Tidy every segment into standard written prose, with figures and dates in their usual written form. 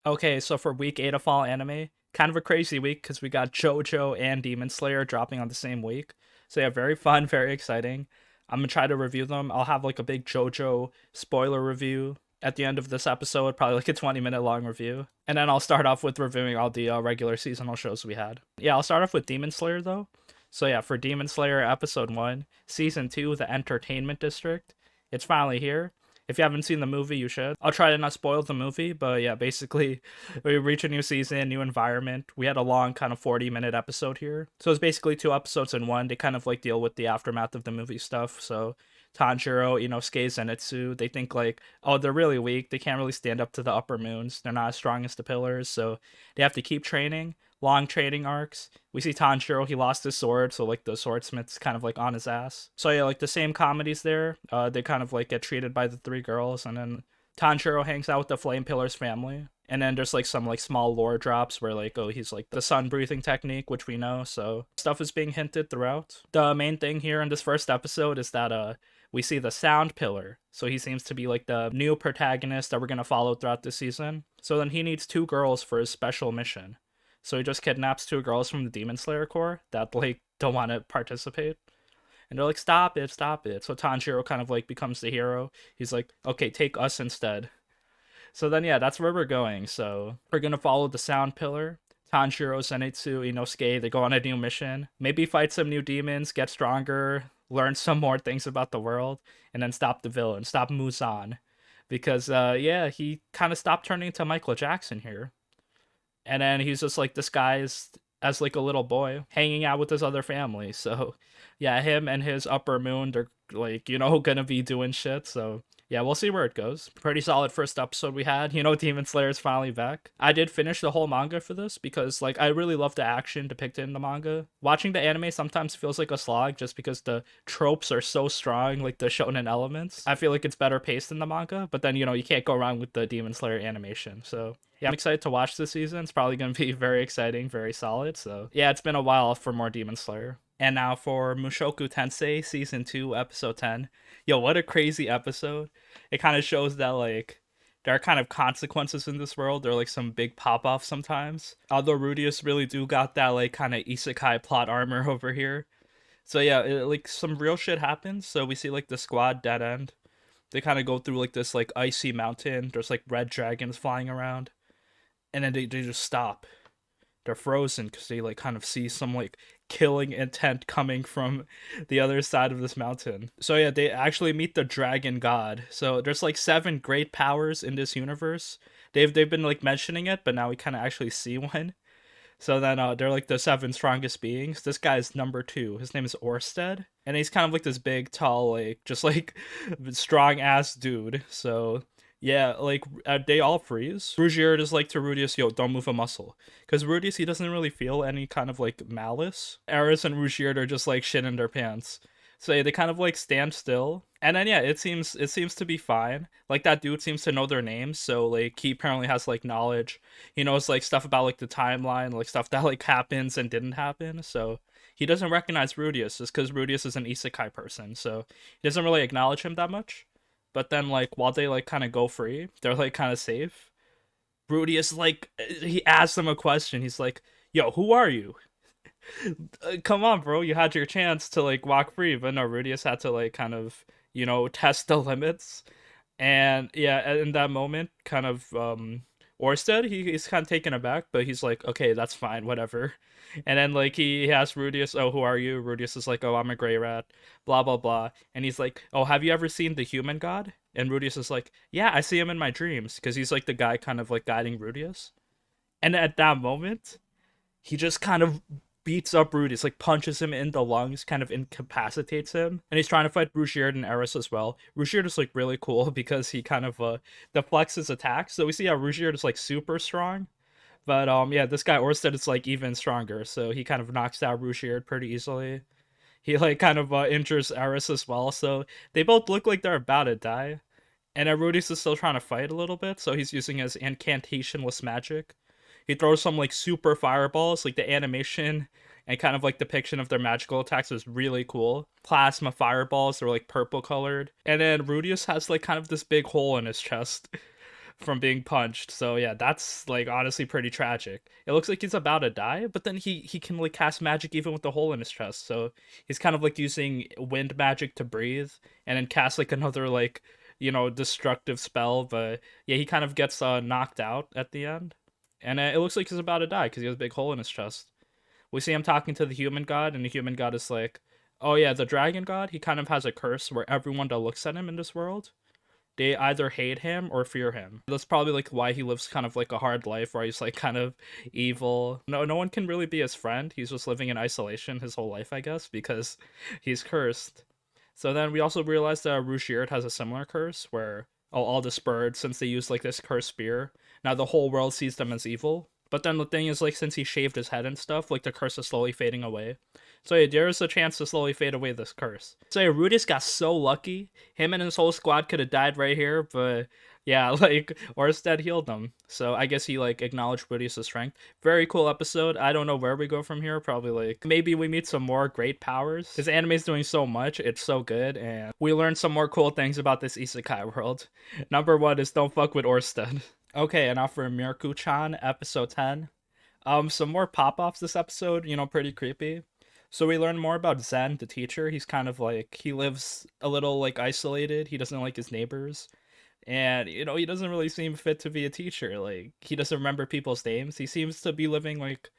Okay, so for week 8 of fall anime, kind of a crazy week because we got JoJo and Demon Slayer dropping on the same week. So yeah, very fun, very exciting. I'm gonna try to review them. I'll have like a big JoJo spoiler review at the end of this episode, probably like a 20-minute long review. And then I'll start off with reviewing all the regular seasonal shows we had. Yeah, I'll start off with Demon Slayer though. So yeah, for Demon Slayer episode 1, season 2, The Entertainment District. It's finally here. If you haven't seen the movie, you should. I'll try to not spoil the movie, but yeah, basically, we reach a new season, new environment. We had a long, kind of 40-minute episode here. So it's basically 2 episodes in one. They kind of like deal with the aftermath of the movie stuff. So Tanjiro, Inosuke, Zenitsu, they think like, oh, they're really weak. They can't really stand up to the upper moons. They're not as strong as the pillars. So they have to keep training. Long training arcs. We see Tanjiro, he lost his sword, so like the swordsmith's kind of like on his ass. So yeah, like the same comedies there. They kind of like get treated by the three girls, and then Tanjiro hangs out with the Flame Pillar's family. And then there's like some like small lore drops where like, oh, he's like the sun breathing technique, which we know. So stuff is being hinted throughout. The main thing here in this first episode is that we see the sound pillar. So he seems to be like the new protagonist that we're gonna follow throughout this season. So then he needs 2 girls for his special mission. So he just kidnaps 2 girls from the Demon Slayer Corps that like don't want to participate. And they're like, stop it, stop it. So Tanjiro kind of like becomes the hero. He's like, okay, take us instead. So then yeah, that's where we're going. So we're gonna follow the sound pillar. Tanjiro, Zenitsu, Inosuke, they go on a new mission. Maybe fight some new demons, get stronger, learn some more things about the world, and then stop the villain, stop Muzan. Because yeah, he kind of stopped turning into Michael Jackson here. And then he's just like disguised as like a little boy hanging out with his other family. So yeah, him and his upper moon, they're like, gonna be doing shit. So yeah, we'll see where it goes. Pretty solid first episode we had. Demon Slayer's finally back. I did finish the whole manga for this because like I really love the action depicted in the manga. Watching the anime sometimes feels like a slog just because the tropes are so strong, like the shonen elements. I feel like it's better paced in the manga, but then you can't go wrong with the Demon Slayer animation. So yeah, I'm excited to watch this season. It's probably going to be very exciting, very solid. So yeah, it's been a while for more Demon Slayer. And now for Mushoku Tensei Season 2, Episode 10. Yo, what a crazy episode. It kind of shows that, like, there are kind of consequences in this world. There are, like, some big pop-offs sometimes. Although Rudius really do got that, like, kind of isekai plot armor over here. So yeah, like, some real shit happens. So we see, like, the squad dead end. They kind of go through, like, this, like, icy mountain. There's, like, red dragons flying around. And then they just stop. They're frozen because they like kind of see some like killing intent coming from the other side of this mountain. So yeah, they actually meet the dragon god. So there's like 7 great powers in this universe. They've been like mentioning it, but now we kind of actually see one. So then they're like the 7 strongest beings. This guy's number 2. His name is Orsted, and he's kind of like this big, tall, like just like strong ass dude. So yeah, like they all freeze. Rugier is like to Rudius, yo, don't move a muscle. Because Rudius, he doesn't really feel any kind of like malice. Eris and Rugier are just like shit in their pants. So yeah, they kind of like stand still. And then yeah, it seems to be fine. Like that dude seems to know their names, so like he apparently has like knowledge. He knows like stuff about like the timeline, like stuff that like happens and didn't happen. So he doesn't recognize Rudius just because Rudius is an isekai person. So he doesn't really acknowledge him that much. But then like while they like kind of go free, they're like kind of safe. Rudius like he asks them a question. He's like, "Yo, who are you?" Come on, bro. You had your chance to like walk free, but no, Rudius had to like kind of test the limits. And yeah, in that moment, kind of Orsted, he's kind of taken aback, but he's like, okay, that's fine, whatever. And then like he asks Rudius, oh, who are you? Rudius is like, oh, I'm a gray rat, blah blah blah. And he's like, oh, have you ever seen the human god? And Rudius is like, yeah, I see him in my dreams, because he's like the guy kind of like guiding Rudius. And at that moment, he just kind of beats up Rudius, like punches him in the lungs, kind of incapacitates him. And he's trying to fight Rugier and Eris as well. Rugier is like really cool because he kind of deflects his attacks. So we see how Rugier is like super strong. But yeah, this guy Orsted is like even stronger. So he kind of knocks out Rugier pretty easily. He like kind of injures Eris as well. So they both look like they're about to die. And Rudius is still trying to fight a little bit, so he's using his incantationless magic. He throws some like super fireballs, like the animation and kind of like depiction of their magical attacks is really cool. Plasma fireballs, they're like purple colored. And then Rudius has like kind of this big hole in his chest from being punched. So yeah, that's like honestly pretty tragic. It looks like he's about to die, but then he can like cast magic even with the hole in his chest. So he's kind of like using wind magic to breathe and then cast like another like, destructive spell. But yeah, he kind of gets knocked out at the end. And it looks like he's about to die because he has a big hole in his chest. We see him talking to the human god, and the human god is like, "Oh yeah, the dragon god. He kind of has a curse where everyone that looks at him in this world, they either hate him or fear him. That's probably like why he lives kind of like a hard life, where he's like kind of evil. No one can really be his friend. He's just living in isolation his whole life, I guess, because he's cursed." So then we also realize that Rushirt has a similar curse where all the birds, since they use like this cursed spear, now the whole world sees them as evil. But then the thing is, like, since he shaved his head and stuff, like, the curse is slowly fading away. So yeah, there is a chance to slowly fade away this curse. So yeah, Rudis got so lucky. Him and his whole squad could have died right here, but yeah, like, Orsted healed them. So I guess he, like, acknowledged Rudis' strength. Very cool episode. I don't know where we go from here. Probably, like, maybe we meet some more great powers. This anime's doing so much. It's so good, and we learned some more cool things about this isekai world. Number 1 is don't fuck with Orsted. Okay, and now for Mieruko-chan, episode 10. Some more pop-offs this episode, pretty creepy. So we learn more about Zen, the teacher. He's kind of like, he lives a little, like, isolated. He doesn't like his neighbors. And, he doesn't really seem fit to be a teacher. Like, he doesn't remember people's names. He seems to be living, like,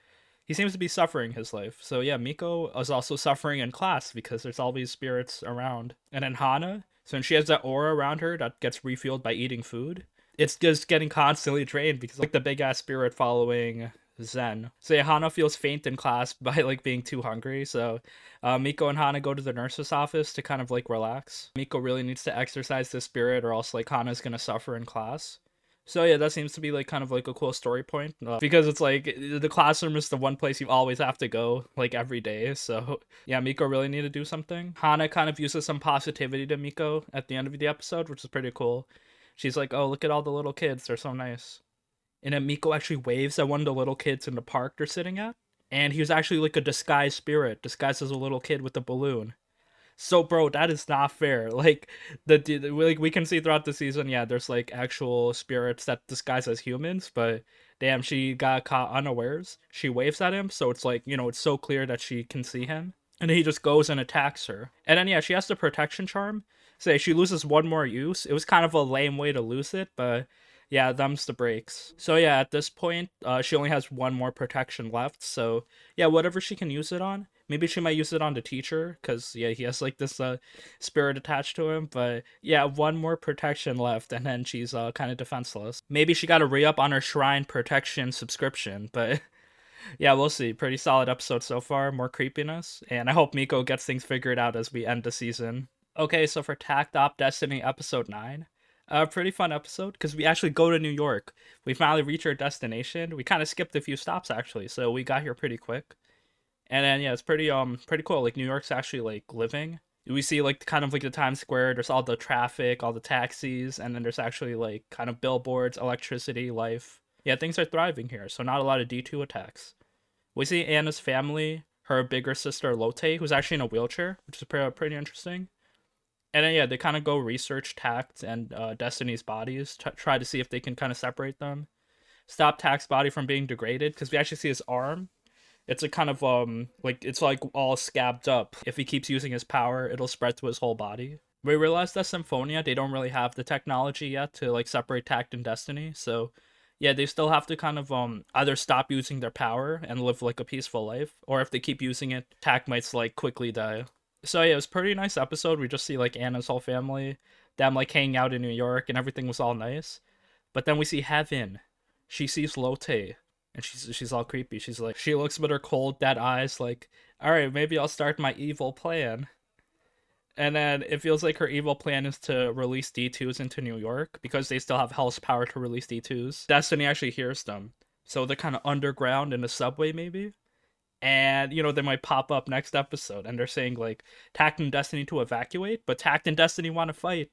he seems to be suffering his life. So yeah, Miko is also suffering in class because there's all these spirits around. And then Hana, since she has that aura around her that gets refueled by eating food, it's just getting constantly drained because like the big ass spirit following Zen. So yeah, Hana feels faint in class by like being too hungry. So Miko and Hana go to the nurse's office to kind of like relax. Miko really needs to exercise the spirit or else like Hana's gonna suffer in class. So yeah, that seems to be like kind of like a cool story point because it's like the classroom is the one place you always have to go like every day. So yeah, Miko really need to do something. Hana kind of uses some positivity to Miko at the end of the episode, which is pretty cool. She's like, "Oh, look at all the little kids. They're so nice." And then Miko actually waves at one of the little kids in the park they're sitting at. And he was actually like a disguised spirit, disguised as a little kid with a balloon. So, bro, that is not fair. Like, like we can see throughout the season, yeah, there's like actual spirits that disguise as humans, but damn, she got caught unawares. She waves at him, so it's like, it's so clear that she can see him. And then he just goes and attacks her. And then, yeah, she has the protection charm. Say she loses one more use. It was kind of a lame way to lose it, but yeah, them's the breaks. So yeah, at this point, she only has one more protection left. So yeah, whatever she can use it on. Maybe she might use it on the teacher, because yeah, he has like this spirit attached to him. But yeah, one more protection left, and then she's kind of defenseless. Maybe she got to re-up on her shrine protection subscription, but yeah, we'll see. Pretty solid episode so far. More creepiness, and I hope Miko gets things figured out as we end the season. Okay, so for Takt Op Destiny episode 9, pretty fun episode because we actually go to New York. We finally reach our destination. We kind of skipped a few stops actually, so we got here pretty quick. And then yeah, it's pretty cool. Like New York's actually like living. We see like kind of like the Times Square. There's all the traffic, all the taxis, and then there's actually like kind of billboards, electricity, life. Yeah, things are thriving here. So not a lot of D2 attacks. We see Anna's family, her bigger sister Lotte, who's actually in a wheelchair, which is pretty interesting. And then yeah, they kind of go research Takt and Destiny's bodies, try to see if they can kind of separate them, stop Takt's body from being degraded, because we actually see his arm. It's a kind of like it's like all scabbed up. If he keeps using his power, it'll spread to his whole body. We realize that Symphonia, they don't really have the technology yet to like separate Takt and Destiny, so yeah, they still have to kind of either stop using their power and live like a peaceful life, or if they keep using it, Takt might like quickly die. So yeah, it was a pretty nice episode. We just see like Anna's whole family, them like hanging out in New York, and everything was all nice. But then we see Heaven. She sees Lotte, and she's all creepy. She's like, she looks with her cold dead eyes, like, all right, maybe I'll start my evil plan. And then it feels like her evil plan is to release D2s into New York because they still have Hell's power to release D2s. Destiny actually hears them, so they're kind of underground in the subway maybe. And they might pop up next episode and they're saying like Takt and Destiny to evacuate, but Takt and Destiny want to fight.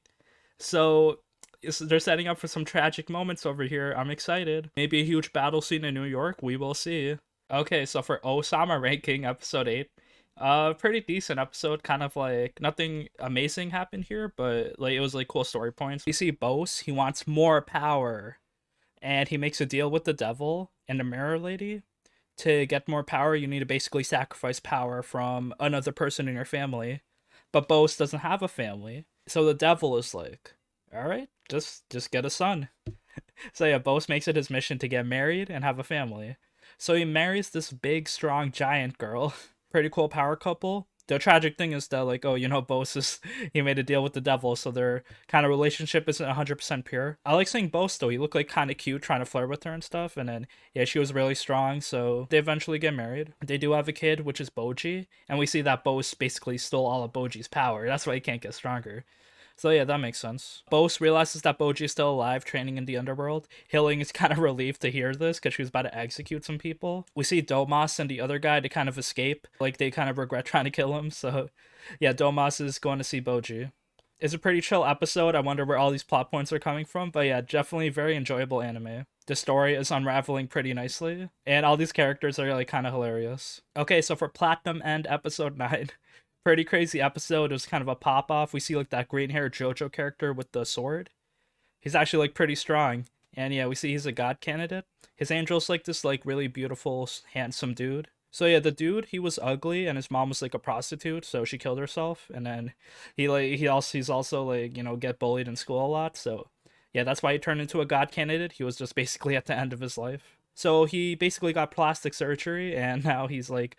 So they're setting up for some tragic moments over here. I'm excited. Maybe a huge battle scene in New York. We will see. Okay, so for Ousama Ranking episode 8, pretty decent episode. Kind of like nothing amazing happened here, but like it was like cool story points. We see Bose, he wants more power. and he makes a deal with the devil and the mirror lady. To get more power, you need to basically sacrifice power from another person in your family. But Bose doesn't have a family. So the devil is like, all right, just get a son. So yeah, Bose makes it his mission to get married and have a family. So he marries this big, strong, giant girl. Pretty cool power couple. The tragic thing is that, like, oh, Bose is, he made a deal with the devil, so their kind of relationship isn't 100% pure. I like seeing Bose, though. He looked, like, kind of cute trying to flirt with her and stuff, and then, yeah, she was really strong, so they eventually get married. They do have a kid, which is Boji, and we see that Bose basically stole all of Boji's power. That's why he can't get stronger. So yeah, that makes sense. Bose realizes that Boji is still alive, training in the underworld. Hilling is kind of relieved to hear this because she was about to execute some people. We see Domas and the other guy to kind of escape. Like, they kind of regret trying to kill him. So yeah, Domas is going to see Boji. It's a pretty chill episode. I wonder where all these plot points are coming from. But yeah, definitely very enjoyable anime. The story is unraveling pretty nicely. And all these characters are like kind of hilarious. Okay, so for Platinum End episode 9... pretty crazy episode. It was kind of a pop-off. We see like that green-haired JoJo character with the sword. He's actually like pretty strong. And yeah, we see he's a god candidate. His angel's like this like really beautiful, handsome dude. So yeah, the dude, he was ugly and his mom was like a prostitute, so she killed herself. And then he's also like, get bullied in school a lot. So yeah, that's why he turned into a god candidate. He was just basically at the end of his life. So he basically got plastic surgery and now he's like,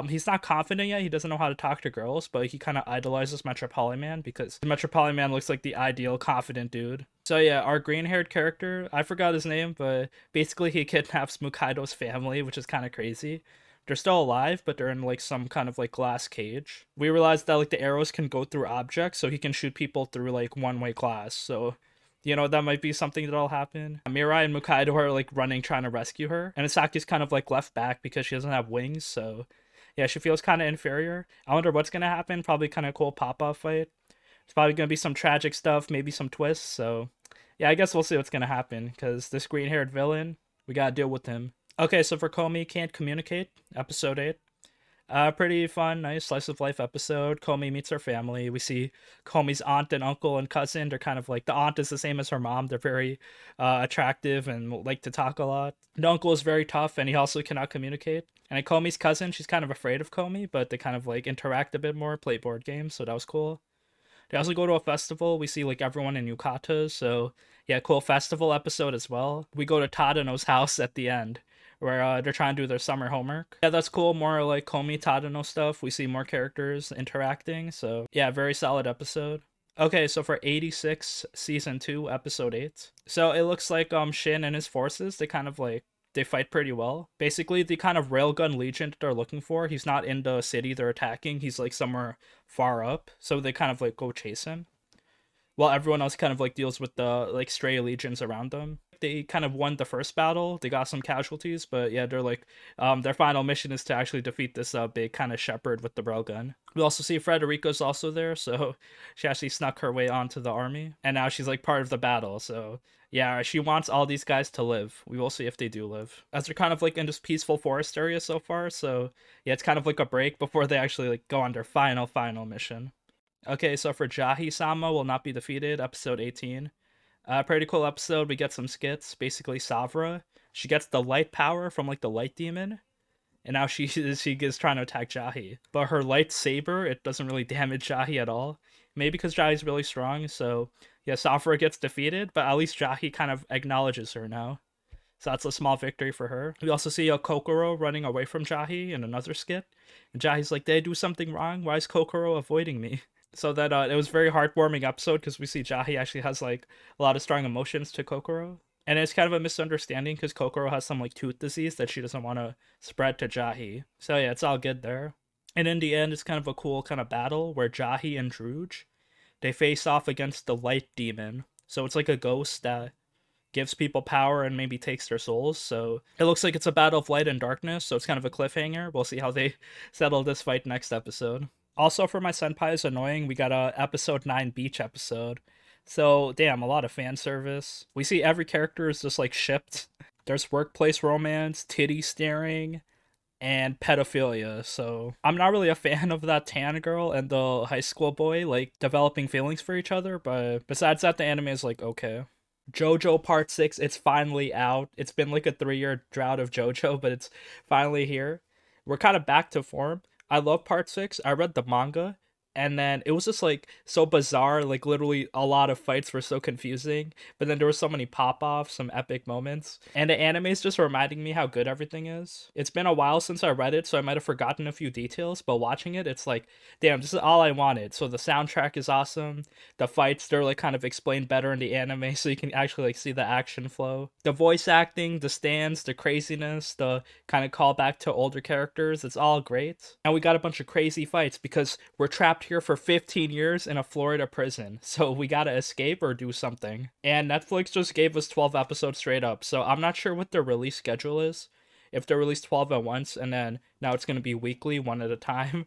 he's not confident yet. He doesn't know how to talk to girls, but he kind of idolizes Metropoliman because Metropoliman looks like the ideal confident dude. So yeah, our green-haired character, I forgot his name, but basically he kidnaps Mukaido's family, which is kind of crazy. They're still alive, but they're in like some kind of like glass cage. We realized that like the arrows can go through objects, so he can shoot people through like one-way glass. So that might be something that'll happen. Mirai and Mukaido are like running trying to rescue her, and Isaki's kind of like left back because she doesn't have wings, so yeah, she feels kind of inferior. I wonder what's going to happen. Probably kind of cool pop-off fight. It's probably going to be some tragic stuff, maybe some twists. So, yeah, I guess we'll see what's going to happen. Because this green-haired villain, we got to deal with him. Okay, so for Komi Can't Communicate, episode 8. Pretty fun, nice slice of life episode. Komi meets her family. We see Komi's aunt and uncle and cousin. They're kind of like, the aunt is the same as her mom. They're very attractive and like to talk a lot. The uncle is very tough and he also cannot communicate. And Komi's cousin, she's kind of afraid of Komi, but they kind of like interact a bit more, play board games, so that was cool. They also go to a festival. We see like everyone in yukata, so yeah, cool festival episode as well. We go to Tadano's house at the end, where they're trying to do their summer homework. Yeah, that's cool. More like Komi Tadano stuff. We see more characters interacting. So yeah, very solid episode. Okay, so for 86 season 2 episode 8. So it looks like Shin and his forces, they fight pretty well. Basically, the kind of railgun legion that they're looking for, he's not in the city they're attacking. He's like somewhere far up. So they kind of like go chase him, while everyone else kind of like deals with the like stray legions around them. They kind of won the first battle. They got some casualties, but yeah, they're like, their final mission is to actually defeat this big kind of shepherd with the railgun. We also see Frederica's also there, so she actually snuck her way onto the army, and now she's like part of the battle. So yeah, she wants all these guys to live. We will see if they do live, as they're kind of like in this peaceful forest area so far. So yeah, it's kind of like a break before they actually like go on their final mission. Okay, so for Jahy-sama Will Not Be Defeated, episode 18. Pretty cool episode. We get some skits. Basically, Savra, she gets the light power from like the light demon, and now she is trying to attack Jahy. But her lightsaber, it doesn't really damage Jahy at all. Maybe because Jahy's really strong. So yeah, Savra gets defeated, but at least Jahy kind of acknowledges her now. So that's a small victory for her. We also see Kokoro running away from Jahy in another skit. And Jahy's like, did I do something wrong? Why is Kokoro avoiding me? So that it was a very heartwarming episode because we see Jahy actually has like a lot of strong emotions to Kokoro. And it's kind of a misunderstanding because Kokoro has some like tooth disease that she doesn't want to spread to Jahy. So yeah, it's all good there. And in the end, it's kind of a cool kind of battle where Jahy and Druge, they face off against the light demon. So it's like a ghost that gives people power and maybe takes their souls. So it looks like it's a battle of light and darkness. So it's kind of a cliffhanger. We'll see how they settle this fight next episode. Also, for my senpai is annoying, we got a episode 9 beach episode. So, damn, a lot of fan service. We see every character is just, like, shipped. There's workplace romance, titty staring, and pedophilia. So, I'm not really a fan of that tan girl and the high school boy, like, developing feelings for each other. But besides that, the anime is, like, okay. JoJo Part 6, it's finally out. It's been like a 3-year drought of JoJo, but it's finally here. We're kind of back to form. I love Part 6. I read the manga, and then it was just like so bizarre. Like, literally, a lot of fights were so confusing, but then there were so many pop offs, some epic moments. And the anime is just reminding me how good everything is. It's been a while since I read it, so I might have forgotten a few details, but watching it, it's like, damn, this is all I wanted. So the soundtrack is awesome. The fights, they're like kind of explained better in the anime, so you can actually like see the action flow. The voice acting, the stands, the craziness, the kind of callback to older characters, it's all great. And we got a bunch of crazy fights because we're trapped here for 15 years in a Florida prison, so we gotta escape or do something. And Netflix just gave us 12 episodes straight up, so I'm not sure what their release schedule is, if they release 12 at once and then now it's going to be weekly, one at a time,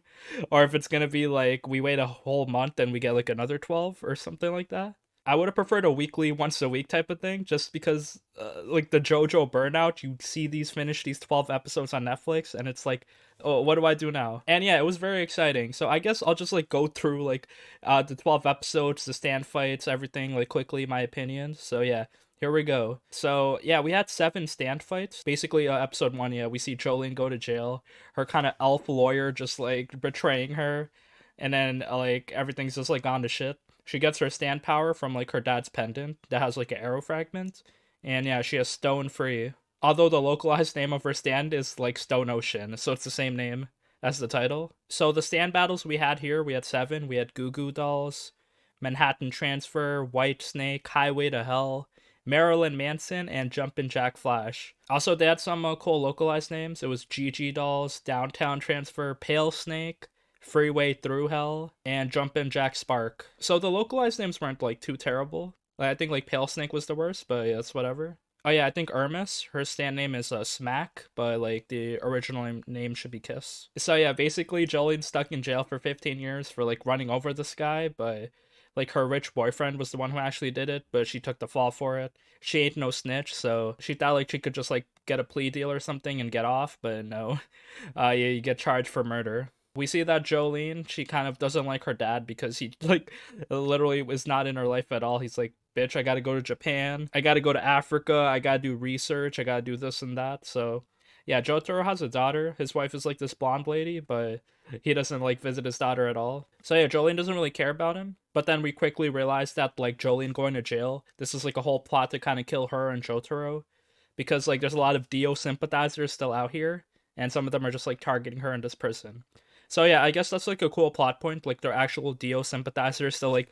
or if it's going to be like we wait a whole month and we get like another 12 or something like that. I would have preferred a weekly, once a week type of thing, just because, like the JoJo burnout, you see these 12 episodes on Netflix, and it's like, oh, what do I do now? And yeah, it was very exciting. So I guess I'll just like go through like the 12 episodes, the stand fights, everything, like quickly, my opinions. So yeah, here we go. So yeah, we had 7 stand fights. Basically, episode 1, yeah, we see Jolene go to jail. Her kind of elf lawyer just like betraying her, and then like everything's just like gone to shit. She gets her stand power from like her dad's pendant that has like an arrow fragment, and yeah, she has stone free. Although the localized name of her stand is like Stone Ocean, so it's the same name as the title. So the stand battles we had here, we had 7. We had Goo Goo Dolls, Manhattan Transfer, White Snake, Highway to Hell, Marilyn Manson, and Jumpin' Jack Flash. Also, they had some cool localized names. It was Gigi Dolls, Downtown Transfer, Pale Snake, Freeway Through Hell, and Jumpin' Jack Spark. So the localized names weren't like too terrible. Like, I think like Pale Snake was the worst, but yeah, it's whatever. Oh yeah, I think Hermes, her stand name is Smack, but like the original name should be Kiss. So yeah, basically Jolene's stuck in jail for 15 years for like running over this guy, but like her rich boyfriend was the one who actually did it, but she took the fall for it. She ain't no snitch, so she thought like she could just like get a plea deal or something and get off, but no. Yeah, you get charged for murder. We see that Jolene, she kind of doesn't like her dad because he like literally was not in her life at all. He's like, bitch, I gotta go to Japan, I gotta go to Africa, I gotta do research, I gotta do this and that. So yeah, Jotaro has a daughter. His wife is like this blonde lady, but he doesn't like visit his daughter at all. So yeah, Jolene doesn't really care about him. But then we quickly realize that like Jolene going to jail, this is like a whole plot to kind of kill her and Jotaro, because like there's a lot of Dio sympathizers still out here, and some of them are just like targeting her in this prison. So yeah, I guess that's like a cool plot point. Like they're actual Dio sympathizers still like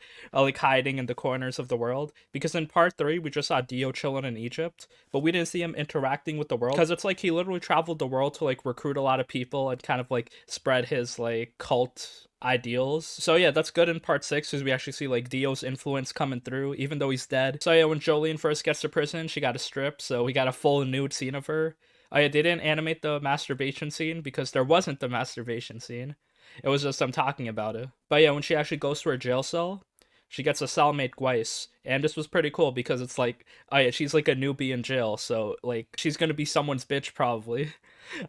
hiding in the corners of the world. Because in part 3, we just saw Dio chilling in Egypt, but we didn't see him interacting with the world. Because it's like he literally traveled the world to like recruit a lot of people and kind of like spread his like cult ideals. So yeah, that's good in part 6 because we actually see like Dio's influence coming through, even though he's dead. So yeah, when Jolene first gets to prison, she got a strip, so we got a full nude scene of her. Oh yeah, they didn't animate the masturbation scene because there wasn't the masturbation scene. It was just them talking about it. But yeah, when she actually goes to her jail cell, she gets a cellmate Gweiss. And this was pretty cool because it's like, oh yeah, she's like a newbie in jail, so like she's gonna be someone's bitch probably.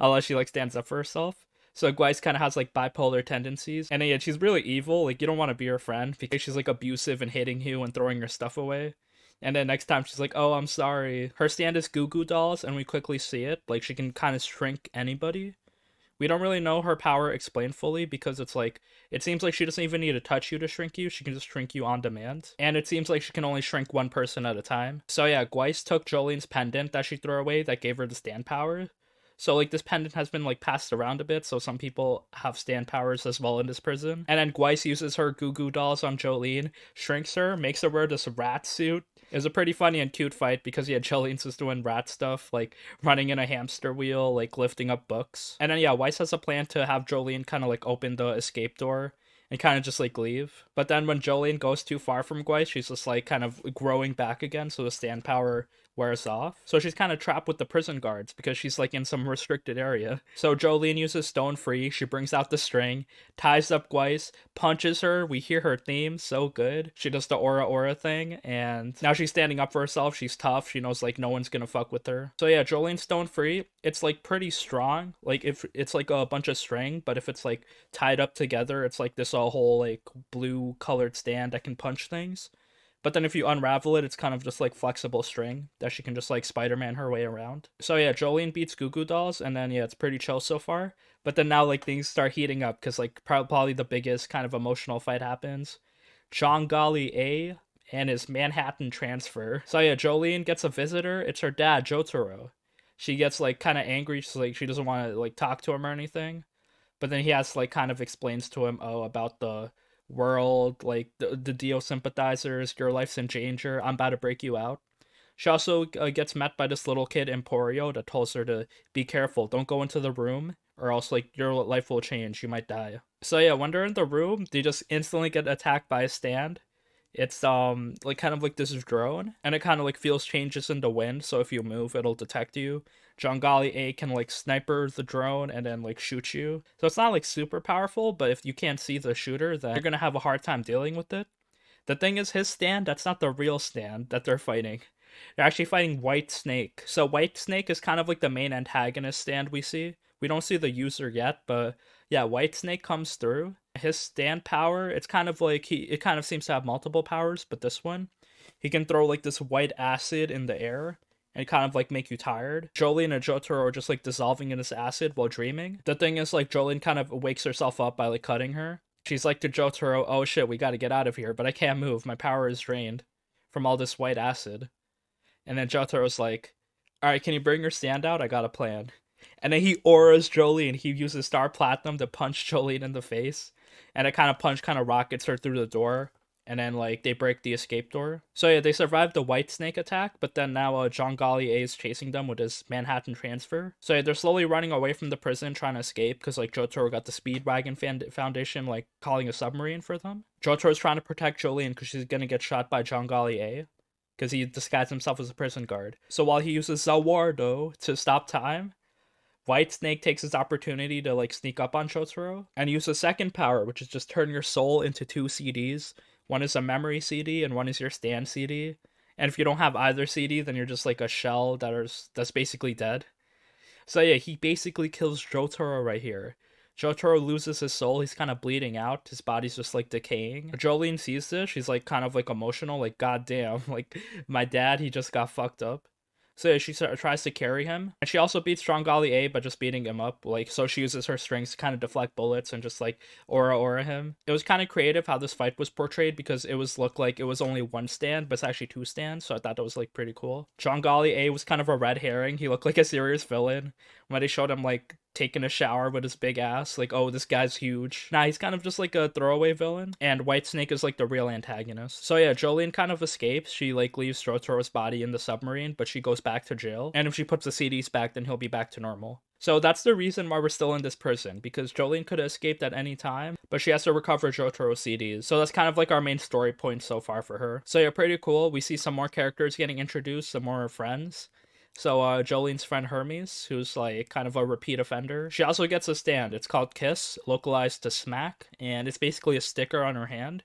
Unless she like stands up for herself. So Gweiss kind of has like bipolar tendencies. And yeah, she's really evil. Like you don't want to be her friend because she's like abusive and hitting you and throwing your stuff away. And then next time she's like, oh, I'm sorry. Her stand is Goo Goo Dolls, and we quickly see it. Like, she can kind of shrink anybody. We don't really know her power explained fully because it's like, it seems like she doesn't even need to touch you to shrink you. She can just shrink you on demand. And it seems like she can only shrink one person at a time. So yeah, Gweiss took Jolene's pendant that she threw away that gave her the stand power. So like this pendant has been like passed around a bit, so some people have stand powers as well in this prison. And then Gweiss uses her Goo Goo Dolls on Jolene, shrinks her, makes her wear this rat suit. It was a pretty funny and cute fight because yeah, Jolene's just doing rat stuff, like running in a hamster wheel, like lifting up books. And then yeah, Weiss has a plan to have Jolene kind of like open the escape door and kind of just like leave. But then when Jolene goes too far from Gweiss, she's just like kind of growing back again, so the stand power wears off. So she's kind of trapped with the prison guards because she's like in some restricted area. So Jolene uses Stone Free, she brings out the string, ties up Gweiss, punches her, we hear her theme, so good. She does the aura aura thing, and now she's standing up for herself, she's tough, she knows like no one's gonna fuck with her. So yeah, Jolene's Stone Free, it's like pretty strong. Like if it's like a bunch of string, but if it's like tied up together, it's like this whole like blue colored stand that can punch things. But then if you unravel it, it's kind of just like flexible string that she can just like Spider-Man her way around. So yeah, Jolene beats Goo Goo Dolls, and then yeah, it's pretty chill so far. But then now like things start heating up because like probably the biggest kind of emotional fight happens. John Golly A and his Manhattan transfer. So yeah, Jolene gets a visitor. It's her dad, Jotaro. She gets like kind of angry. She's like she doesn't want to like talk to him or anything. But then he has like kind of explains to him, oh, about the world, like the Dio sympathizers, your life's in danger. I'm about to break you out. She also gets met by this little kid Emporio that tells her to be careful, don't go into the room, or else like your life will change. You might die. So yeah, when they're in the room, they just instantly get attacked by a stand. It's like kind of like this drone, and it kind of like feels changes in the wind. So if you move, it'll detect you. Jangali A can like sniper the drone and then like shoot you. So it's not like super powerful, but if you can't see the shooter, then you're gonna have a hard time dealing with it. The thing is, his stand, that's not the real stand that they're fighting. They're actually fighting White Snake. So White Snake is kind of like the main antagonist stand we see. We don't see the user yet, but yeah, White Snake comes through. His stand power, it's kind of like it kind of seems to have multiple powers, but this one, he can throw like this white acid in the air and kind of like make you tired. Jolene and Jotaro are just like dissolving in this acid while dreaming. The thing is, like, Jolene kind of wakes herself up by like cutting her. She's like to Jotaro, oh shit, we gotta get out of here, but I can't move. My power is drained from all this white acid. And then Jotaro's like, alright, can you bring your stand out? I got a plan. And then he auras Jolene. He uses Star Platinum to punch Jolene in the face. And it kind of punch kind of rockets her through the door. And then like they break the escape door. So yeah, they survived the White Snake attack, but then now John Golly A is chasing them with his Manhattan transfer. So yeah, they're slowly running away from the prison trying to escape because like Jotaro got the Speedwagon Foundation like calling a submarine for them. Jotaro's trying to protect Jolene because she's gonna get shot by John Golly A because he disguised himself as a prison guard. So while he uses Zawardo to stop time, White Snake takes his opportunity to like sneak up on Jotaro and use a second power, which is just turn your soul into two CDs. One is a memory CD and one is your stand CD. And if you don't have either CD, then you're just like a shell that's basically dead. So yeah, he basically kills Jotaro right here. Jotaro loses his soul. He's kind of bleeding out. His body's just like decaying. Jolene sees this. She's like kind of like emotional, like goddamn, like my dad, he just got fucked up. So yeah, she tries to carry him, and she also beats Strong Golly A by just beating him up. Like, so she uses her strings to kind of deflect bullets and just like aura him. It was kind of creative how this fight was portrayed because it was looked like it was only one stand, but it's actually two stands. So I thought that was like pretty cool. Strong Golly A was kind of a red herring. He looked like a serious villain when they showed him like taking a shower with his big ass. Like, oh, this guy's huge. Nah, he's kind of just like a throwaway villain. And White Snake is like the real antagonist. So yeah, Jolene kind of escapes. She like leaves Jotaro's body in the submarine, but she goes back to jail. And if she puts the CDs back, then he'll be back to normal. So that's the reason why we're still in this prison, because Jolene could have escaped at any time, but she has to recover Jotaro's CDs. So that's kind of like our main story point so far for her. So yeah, pretty cool. We see some more characters getting introduced, some more friends. So Jolene's friend Hermes, who's like kind of a repeat offender. She also gets a stand. It's called Kiss, localized to smack, and it's basically a sticker on her hand.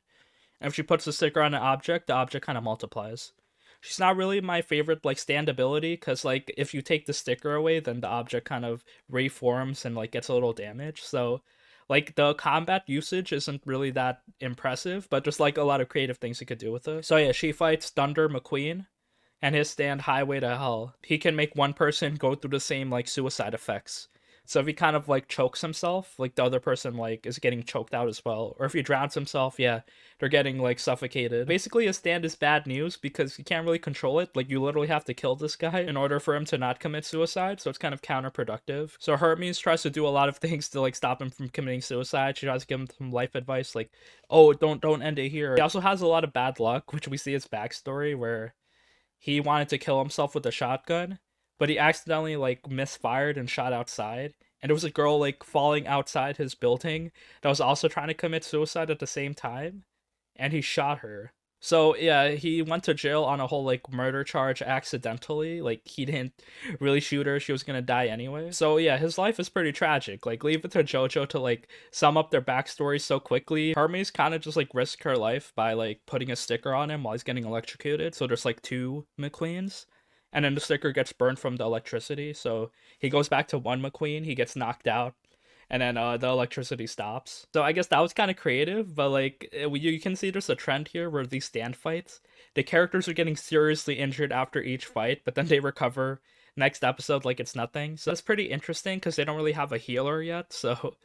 And if she puts the sticker on an object, the object kind of multiplies. She's not really my favorite like stand ability, because like if you take the sticker away, then the object kind of reforms and like gets a little damage. So like the combat usage isn't really that impressive, but there's like a lot of creative things you could do with it. So yeah, she fights Thunder McQueen and his stand Highway to Hell. He can make one person go through the same like suicide effects. So if he kind of like chokes himself, like the other person like is getting choked out as well. Or if he drowns himself, yeah, they're getting like suffocated. Basically a stand is bad news because you can't really control it. Like you literally have to kill this guy in order for him to not commit suicide. So it's kind of counterproductive. So Hermes tries to do a lot of things to like stop him from committing suicide. She tries to give him some life advice like, oh, don't end it here. He also has a lot of bad luck, which we see his backstory where he wanted to kill himself with a shotgun, but he accidentally like misfired and shot outside. And it was a girl like falling outside his building that was also trying to commit suicide at the same time, and he shot her. So yeah, he went to jail on a whole like murder charge accidentally. Like he didn't really shoot her; she was gonna die anyway. So yeah, his life is pretty tragic. Like leave it to JoJo to like sum up their backstory so quickly. Hermes kind of just like risked her life by like putting a sticker on him while he's getting electrocuted. So there's like two McQueens. And then the sticker gets burned from the electricity, so he goes back to one McQueen, he gets knocked out, and then the electricity stops. So I guess that was kind of creative, but like you can see there's a trend here where these stand fights, the characters are getting seriously injured after each fight, but then they recover next episode like it's nothing. So that's pretty interesting because they don't really have a healer yet, so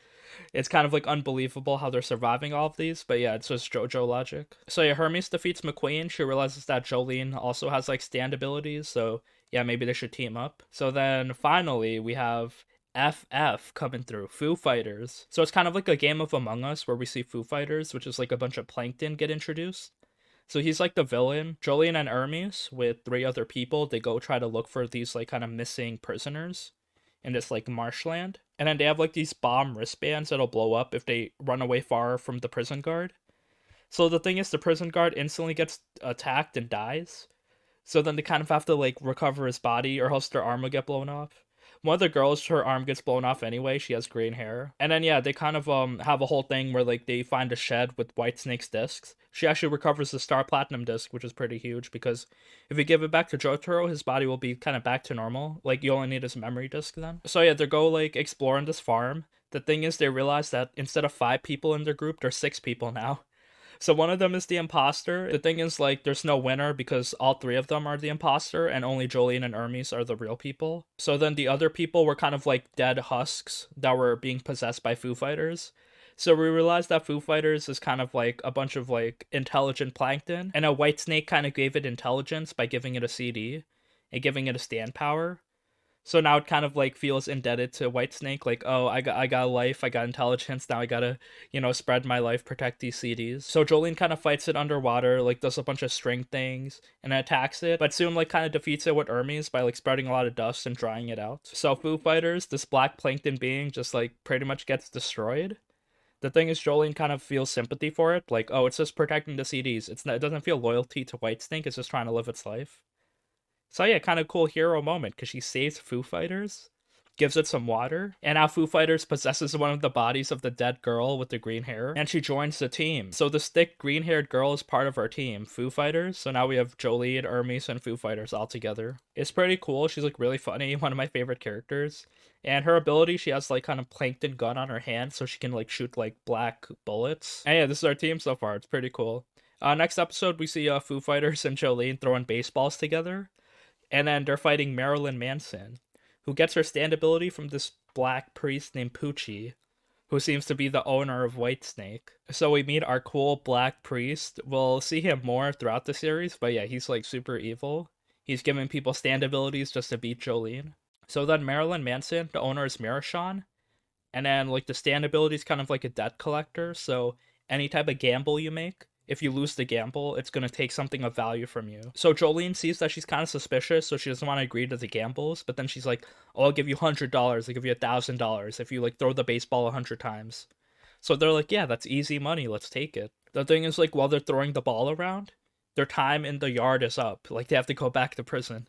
it's kind of like unbelievable how they're surviving all of these, but yeah, it's just JoJo logic. So yeah, Hermes defeats McQueen. She realizes that Jolene also has like stand abilities, so yeah, maybe they should team up. So then finally we have FF coming through, Foo Fighters. So it's kind of like a game of Among Us where we see Foo Fighters, which is like a bunch of plankton get introduced. So he's like the villain. Jolene and Hermes with 3 other people, they go try to look for these like kind of missing prisoners in this like marshland. And then they have like these bomb wristbands that'll blow up if they run away far from the prison guard. So the thing is, the prison guard instantly gets attacked and dies. So then they kind of have to like recover his body or else their arm will get blown off. One of the girls, her arm gets blown off anyway. She has green hair. And then yeah, they kind of have a whole thing where like they find a shed with Whitesnake's discs. She actually recovers the Star Platinum disc, which is pretty huge because if you give it back to Jotaro, his body will be kind of back to normal. Like you only need his memory disc then. So yeah, they go like exploring this farm. The thing is, they realize that instead of 5 people in their group, there's 6 people now. So one of them is the imposter. The thing is, like, there's no winner because all 3 of them are the imposter, and only Jolene and Hermes are the real people. So then the other people were kind of like dead husks that were being possessed by Foo Fighters. So we realized that Foo Fighters is kind of like a bunch of like intelligent plankton, and a Whitesnake kind of gave it intelligence by giving it a CD and giving it a stand power. So now it kind of like feels indebted to Whitesnake, like, oh, I got life, I got intelligence, now I gotta, spread my life, protect these CDs. So Jolene kind of fights it underwater, like does a bunch of string things, and attacks it, but soon like kind of defeats it with Hermes by like spreading a lot of dust and drying it out. So Foo Fighters, this black plankton being, just like pretty much gets destroyed. The thing is, Jolene kind of feels sympathy for it, like, oh, it's just protecting the CDs. It doesn't feel loyalty to Whitesnake, it's just trying to live its life. So yeah, kind of cool hero moment because she saves Foo Fighters, gives it some water, and now Foo Fighters possesses one of the bodies of the dead girl with the green hair, and she joins the team. So the thick green-haired girl is part of our team, Foo Fighters. So now we have Jolene, Hermes, and Foo Fighters all together. It's pretty cool. She's like really funny, one of my favorite characters. And her ability, she has like kind of plankton gun on her hand, so she can like shoot like black bullets. And yeah, this is our team so far. It's pretty cool. Next episode, we see Foo Fighters and Jolene throwing baseballs together. And then they're fighting Marilyn Manson, who gets her stand ability from this black priest named Poochie, who seems to be the owner of Whitesnake. So we meet our cool black priest. We'll see him more throughout the series, but yeah, he's like super evil. He's giving people stand abilities just to beat Jolene. So then Marilyn Manson, the owner, is Mieruko-chan, and then like the stand ability is kind of like a debt collector. So any type of gamble you make, if you lose the gamble, it's going to take something of value from you. So Jolene sees that she's kind of suspicious, so she doesn't want to agree to the gambles, but then she's like, oh, I'll give you $100, I'll give you $1,000 if you like throw the baseball 100 times. So they're like, yeah, that's easy money, let's take it. The thing is, like, while they're throwing the ball around, their time in the yard is up. Like, they have to go back to prison.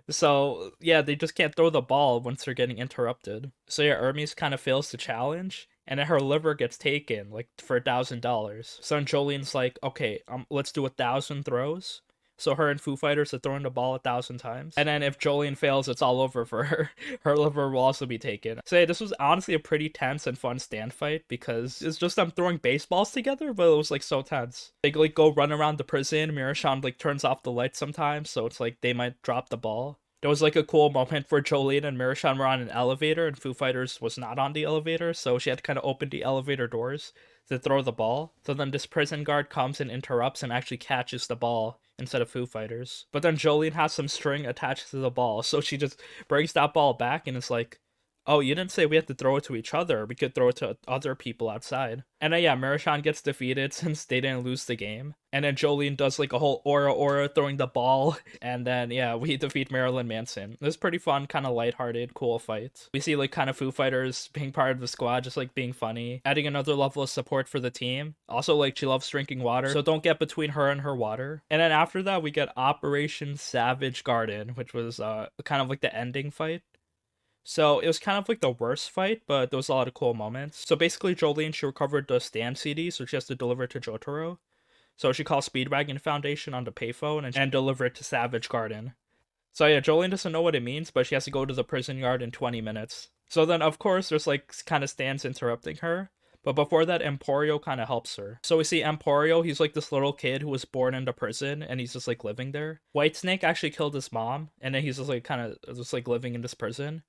So, yeah, they just can't throw the ball once they're getting interrupted. So yeah, Hermes kind of fails the challenge, and then her liver gets taken, like, for $1,000. So then Jolene's like, okay, let's do 1,000 throws. So her and Foo Fighters are throwing the ball 1,000 times. And then if Jolene fails, it's all over for her. Her liver will also be taken. So yeah, this was honestly a pretty tense and fun stand fight because it's just them throwing baseballs together, but it was like so tense. They like go run around the prison. Mieruko-chan like turns off the lights sometimes, so it's like they might drop the ball. There was like a cool moment where Jolene and Mieruko-chan were on an elevator and Foo Fighters was not on the elevator, so she had to kind of open the elevator doors to throw the ball. So then this prison guard comes and interrupts and actually catches the ball instead of Foo Fighters. But then Jolene has some string attached to the ball, so she just brings that ball back and it's like, oh, you didn't say we had to throw it to each other. We could throw it to other people outside. And then, yeah, Mieruko-chan gets defeated since they didn't lose the game. And then Jolene does like a whole aura throwing the ball. And then, yeah, we defeat Marilyn Manson. It was pretty fun, kind of lighthearted, cool fight. We see like kind of Foo Fighters being part of the squad, just like being funny. Adding another level of support for the team. Also, like, she loves drinking water, so don't get between her and her water. And then after that, we get Operation Savage Garden, which was kind of like the ending fight. So it was kind of like the worst fight, but there was a lot of cool moments. So basically Jolene, she recovered the stand CD, so she has to deliver it to Jotaro. So she calls Speedwagon Foundation on the payphone and deliver it to Savage Garden. So yeah, Jolene doesn't know what it means, but she has to go to the prison yard in 20 minutes So then, of course, there's like kind of stands interrupting her. But before that, Emporio kind of helps her. So we see Emporio, he's like this little kid who was born into prison and he's just like living there. Whitesnake actually killed his mom and then he's just like kind of just like living in this prison.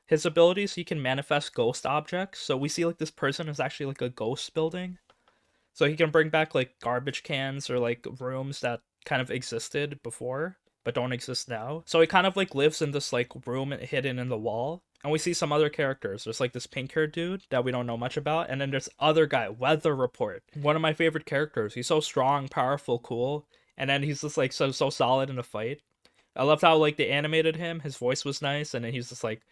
His abilities, he can manifest ghost objects. So we see like this person is actually like a ghost building. So he can bring back like garbage cans or like rooms that kind of existed before but don't exist now. So he kind of like lives in this like room hidden in the wall. And we see some other characters. There's like this pink-haired dude that we don't know much about, and then there's other guy, Weather Report. One of my favorite characters. He's so strong, powerful, cool, and then he's just like so solid in a fight. I loved how like they animated him. His voice was nice, and then he's just like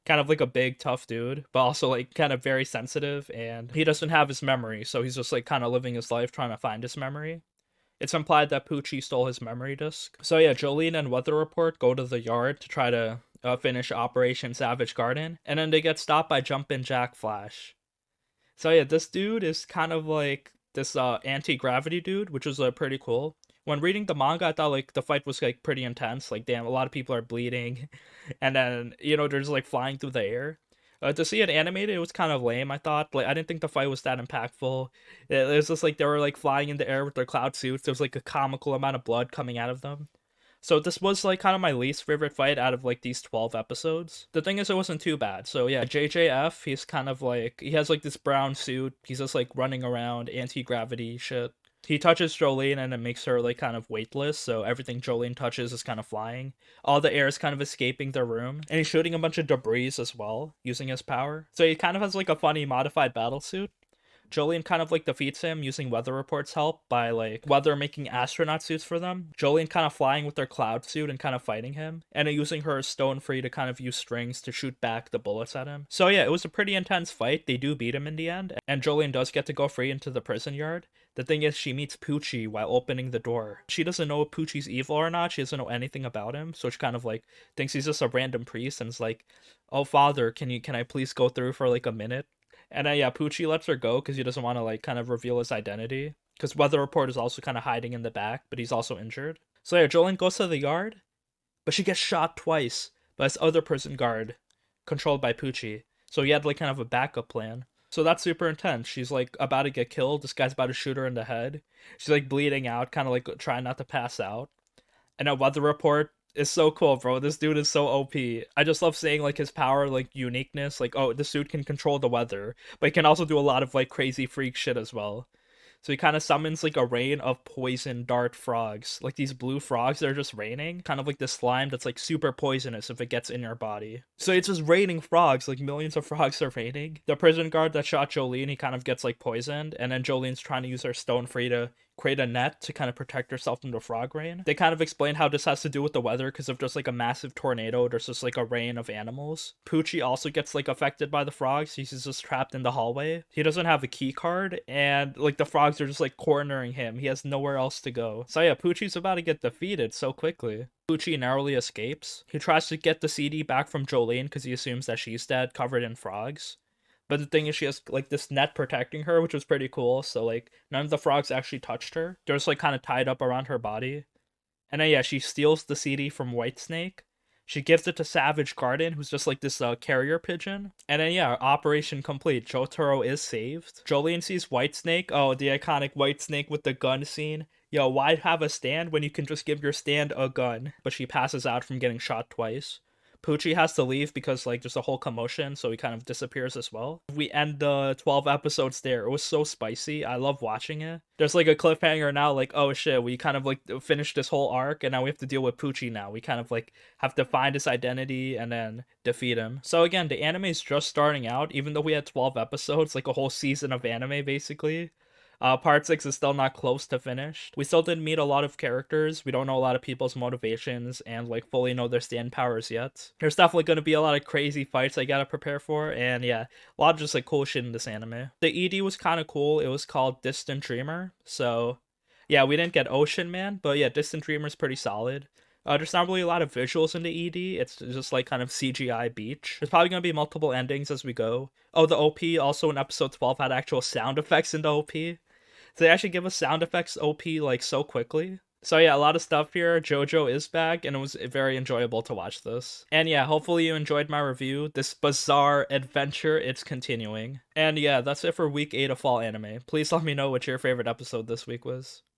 kind of like a big tough dude, but also like kind of very sensitive, and he doesn't have his memory, so he's just like kind of living his life trying to find his memory. It's implied that Pucci stole his memory disk. So yeah, Jolene and Weather Report go to the yard to try to finish Operation Savage Garden, and then they get stopped by Jumpin' Jack Flash. So yeah, this dude is kind of like this anti-gravity dude, which was pretty cool. When reading the manga, I thought like the fight was like pretty intense. Like damn, a lot of people are bleeding, and then they're just like flying through the air. To see it animated, it was kind of lame. I thought like I didn't think the fight was that impactful. It was just like they were like flying in the air with their cloud suits. There was like a comical amount of blood coming out of them. So this was like kind of my least favorite fight out of like these 12 episodes. The thing is, it wasn't too bad. So yeah, JJF, he's kind of like he has like this brown suit. He's just like running around anti-gravity shit. He touches Jolene and it makes her like kind of weightless, so everything Jolene touches is kind of flying. All the air is kind of escaping their room, and he's shooting a bunch of debris as well, using his power. So he kind of has like a funny modified battle suit. Jolene kind of like defeats him using Weather Report's help by like Weather making astronaut suits for them. Jolene kind of flying with their cloud suit and kind of fighting him, and using her stone free to kind of use strings to shoot back the bullets at him. So yeah, it was a pretty intense fight. They do beat him in the end, and Jolene does get to go free into the prison yard. The thing is, she meets Pucci while opening the door. She doesn't know if Pucci's evil or not. She doesn't know anything about him, so she kind of like thinks he's just a random priest and is like, "Oh, father, can I please go through for like a minute?" And yeah, Pucci lets her go because he doesn't want to like kind of reveal his identity. Because Weather Report is also kind of hiding in the back, but he's also injured. So yeah, Jolene goes to the yard, but she gets shot twice by this other prison guard, controlled by Pucci. So he had like kind of a backup plan. So that's super intense. She's like about to get killed. This guy's about to shoot her in the head. She's like bleeding out, kind of like trying not to pass out. And a Weather Report is so cool, bro. This dude is so OP. I just love seeing like his power, like uniqueness. Like, oh, this dude can control the weather, but he can also do a lot of like crazy freak shit as well. So he kind of summons like a rain of poison dart frogs, like these blue frogs that are just raining, kind of like this slime that's like super poisonous if it gets in your body. So it's just raining frogs, like millions of frogs are raining. The prison guard that shot Jolene, he kind of gets like poisoned, and then Jolene's trying to use her stone free to create a net to kind of protect herself from the frog rain. They kind of explain how this has to do with the weather because of just like a massive tornado, there's just like a rain of animals. Pucci also gets like affected by the frogs. He's just trapped in the hallway. He doesn't have a key card, and like the frogs are just like cornering him. He has nowhere else to go. So yeah, Pucci's about to get defeated so quickly. Pucci narrowly escapes. He tries to get the CD back from Jolene because he assumes that she's dead, covered in frogs. But the thing is, she has like this net protecting her, which was pretty cool. So like none of the frogs actually touched her. They're just like kind of tied up around her body. And then yeah, she steals the CD from Whitesnake. She gives it to Savage Garden, who's just like this carrier pigeon. And then yeah, operation complete. Jotaro is saved. Jolene sees Whitesnake. Oh, the iconic Whitesnake with the gun scene. Yo, why have a stand when you can just give your stand a gun? But she passes out from getting shot twice. Pucci has to leave because like there's a whole commotion, so he kind of disappears as well. We end the 12 episodes there. It was so spicy. I love watching it. There's like a cliffhanger now, like, oh shit, we kind of like finished this whole arc and now we have to deal with Pucci now. We kind of like have to find his identity and then defeat him. So again, the anime is just starting out, even though we had 12 episodes, like a whole season of anime basically. Part 6 is still not close to finished. We still didn't meet a lot of characters. We don't know a lot of people's motivations and like fully know their stand powers yet. There's definitely going to be a lot of crazy fights I gotta prepare for, and yeah, a lot of just like cool shit in this anime. The ED was kind of cool. It was called Distant Dreamer. So yeah, we didn't get Ocean Man, but yeah, Distant Dreamer is pretty solid. There's not really a lot of visuals in the ED. It's just like kind of CGI beach. There's probably going to be multiple endings as we go. Oh, the OP also in episode 12 had actual sound effects in the OP. So they actually give us sound effects OP like so quickly. So yeah, a lot of stuff here. JoJo is back, and it was very enjoyable to watch this. And yeah, hopefully you enjoyed my review. This bizarre adventure, it's continuing. And yeah, that's it for week 8 of fall anime. Please let me know what your favorite episode this week was.